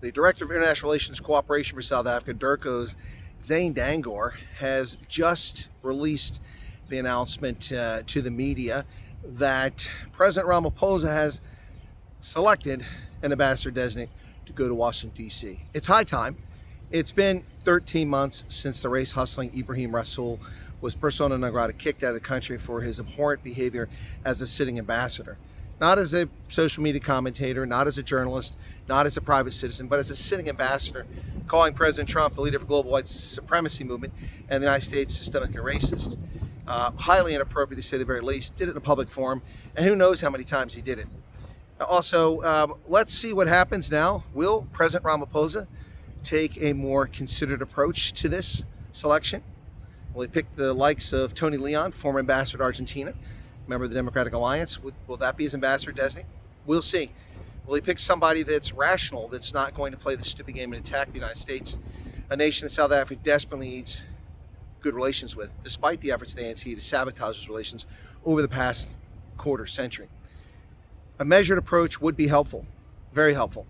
The Director of International Relations Cooperation for South Africa, DIRCO's Zane Dangor, has just released the announcement to the media that President Ramaphosa has selected an ambassador designate to go to Washington, D.C. It's high time. It's been 13 months since the race-hustling Ibrahim Rasool was persona non grata, kicked out of the country for his abhorrent behavior as a sitting ambassador. Not as a social media commentator, not as a journalist, not as a private citizen, but as a sitting ambassador, calling President Trump, the leader of the global white supremacy movement, and the United States systemically racist. Highly inappropriate, to say the very least. Did it in a public forum, and who knows how many times he did it. Also, let's see what happens now. Will President Ramaphosa take a more considered approach to this selection? Will he pick the likes of Tony Leon, former ambassador to Argentina, member of the Democratic Alliance? Will that be his ambassador designate? We'll see. Will he pick somebody that's rational, that's not going to play the stupid game and attack the United States, a nation that South Africa desperately needs good relations with, despite the efforts of the ANC to sabotage those relations over the past quarter century? A measured approach would be helpful, very helpful.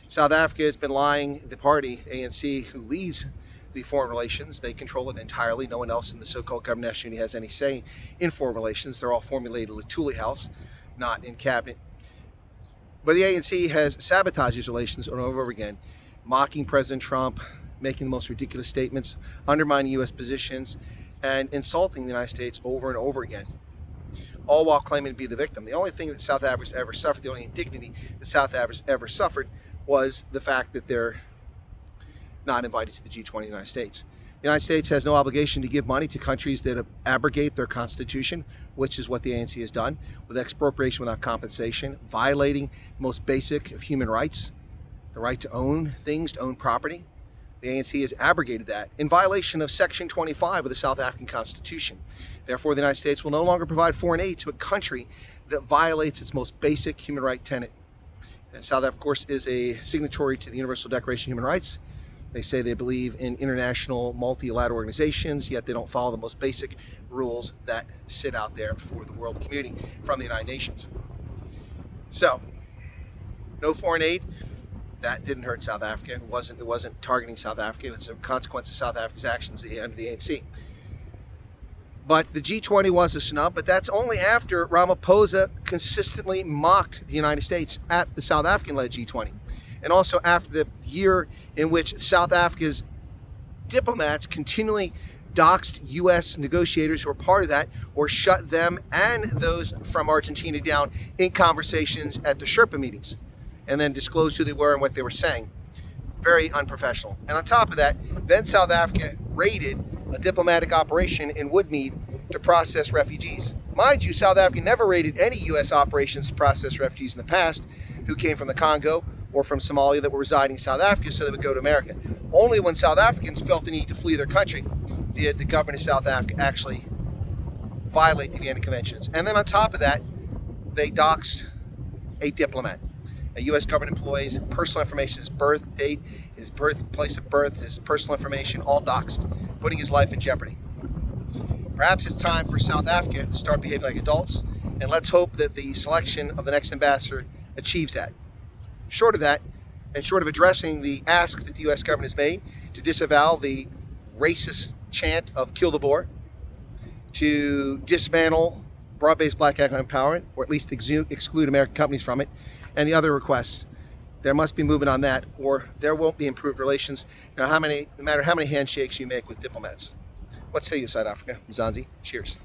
South Africa has been lying. The party, ANC, who leads the foreign relations, they control it entirely. No one else in the so-called government national unity has any say in foreign relations. They're all formulated in the Thule House, not in cabinet. But the ANC has sabotaged these relations over and over again, mocking President Trump, making the most ridiculous statements, undermining U.S. positions, and insulting the United States over and over again, all while claiming to be the victim. The only thing that South Africa's ever suffered, the only indignity that South Africa's ever suffered, was the fact that they're not invited to the G20 in the United States. The United States has no obligation to give money to countries that abrogate their constitution, which is what the ANC has done, with expropriation without compensation, violating the most basic of human rights, the right to own things, to own property. The ANC has abrogated that in violation of Section 25 of the South African Constitution. Therefore, the United States will no longer provide foreign aid to a country that violates its most basic human right tenet. South Africa, of course, is a signatory to the Universal Declaration of Human Rights. They say they believe in international multilateral organizations, yet they don't follow the most basic rules that sit out there for the world community from the United Nations. So, no foreign aid. That didn't hurt South Africa. It wasn't targeting South Africa. It's a consequence of South Africa's actions under the ANC. But the G20 was a snub, but that's only after Ramaphosa consistently mocked the United States at the South African-led G20. And also after the year in which South Africa's diplomats continually doxed U.S. negotiators who were part of that, or shut them and those from Argentina down in conversations at the Sherpa meetings, and then disclosed who they were and what they were saying. Very unprofessional. And on top of that, then South Africa raided a diplomatic operation in Woodmead to process refugees. Mind you, South Africa never raided any U.S. operations to process refugees in the past who came from the Congo or from Somalia that were residing in South Africa so they would go to America. Only when South Africans felt the need to flee their country did the government of South Africa actually violate the Vienna Conventions. And then on top of that, they doxed a diplomat. A U.S. government employee's personal information, his birth date, his birthplace of birth, his personal information, all doxed, putting his life in jeopardy. Perhaps it's time for South Africa to start behaving like adults, and let's hope that the selection of the next ambassador achieves that. Short of that, and short of addressing the ask that the U.S. government has made to disavow the racist chant of kill the Boer, to dismantle broad-based black economic empowerment, or at least exclude American companies from it, and the other requests, there must be movement on that, or there won't be improved relations, no matter how many handshakes you make with diplomats. What say you, South Africa? Mzansi, cheers.